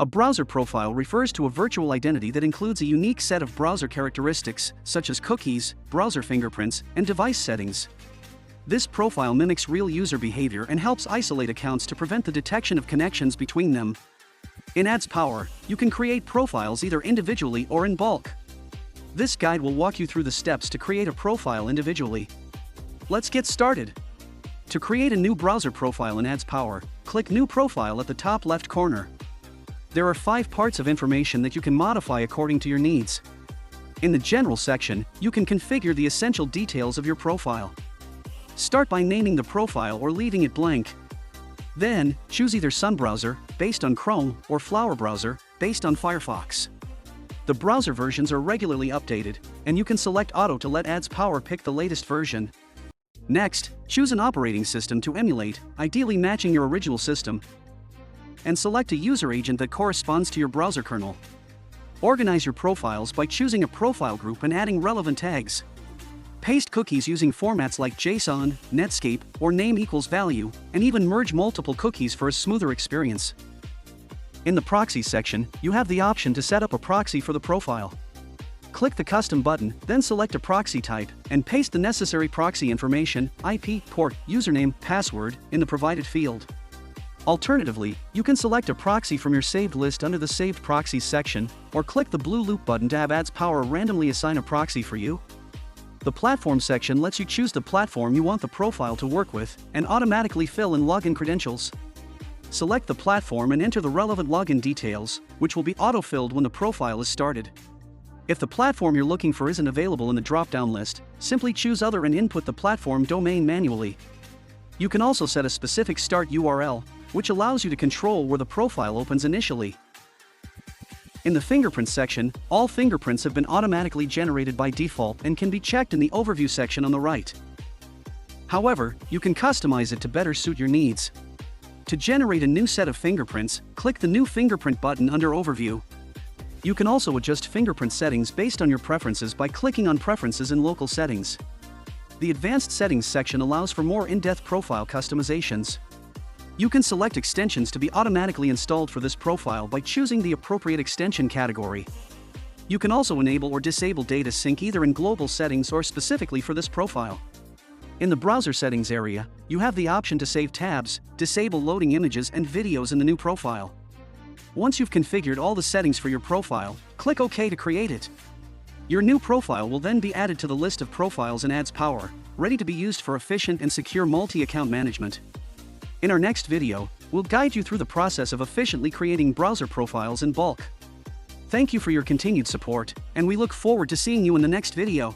A browser profile refers to a virtual identity that includes a unique set of browser characteristics, such as cookies, browser fingerprints, and device settings. This profile mimics real user behavior and helps isolate accounts to prevent the detection of connections between them. In AdsPower, you can create profiles either individually or in bulk. This guide will walk you through the steps to create a profile individually. Let's get started. To create a new browser profile in AdsPower, click New Profile at the top left corner. There are 5 parts of information that you can modify according to your needs. In the General section, you can configure the essential details of your profile. Start by naming the profile or leaving it blank. Then, choose either Sun Browser, based on Chrome, or Flower Browser, based on Firefox. The browser versions are regularly updated, and you can select Auto to let AdsPower pick the latest version. Next, choose an operating system to emulate, ideally matching your original system, and select a user agent that corresponds to your browser kernel. Organize your profiles by choosing a profile group and adding relevant tags. Paste cookies using formats like JSON, Netscape, or name equals value, and even merge multiple cookies for a smoother experience. In the Proxy section, you have the option to set up a proxy for the profile. Click the Custom button, then select a proxy type, and paste the necessary proxy information, IP, port, username, password, in the provided field. Alternatively, you can select a proxy from your saved list under the Saved Proxies section, or click the blue loop button to have AdsPower randomly assign a proxy for you. The Platform section lets you choose the platform you want the profile to work with, and automatically fill in login credentials. Select the platform and enter the relevant login details, which will be auto-filled when the profile is started. If the platform you're looking for isn't available in the drop-down list, simply choose Other and input the platform domain manually. You can also set a specific start URL, which allows you to control where the profile opens initially. In the Fingerprints section, all fingerprints have been automatically generated by default and can be checked in the Overview section on the right. However, you can customize it to better suit your needs. To generate a new set of fingerprints, click the New Fingerprint button under Overview. You can also adjust fingerprint settings based on your preferences by clicking on Preferences in Local Settings. The Advanced Settings section allows for more in-depth profile customizations. You can select extensions to be automatically installed for this profile by choosing the appropriate extension category. You can also enable or disable data sync either in global settings or specifically for this profile. In the Browser Settings area, you have the option to save tabs, disable loading images and videos in the new profile. Once you've configured all the settings for your profile, click OK to create it. Your new profile will then be added to the list of profiles in AdsPower, ready to be used for efficient and secure multi-account management. In our next video, we'll guide you through the process of efficiently creating browser profiles in bulk. Thank you for your continued support, and we look forward to seeing you in the next video.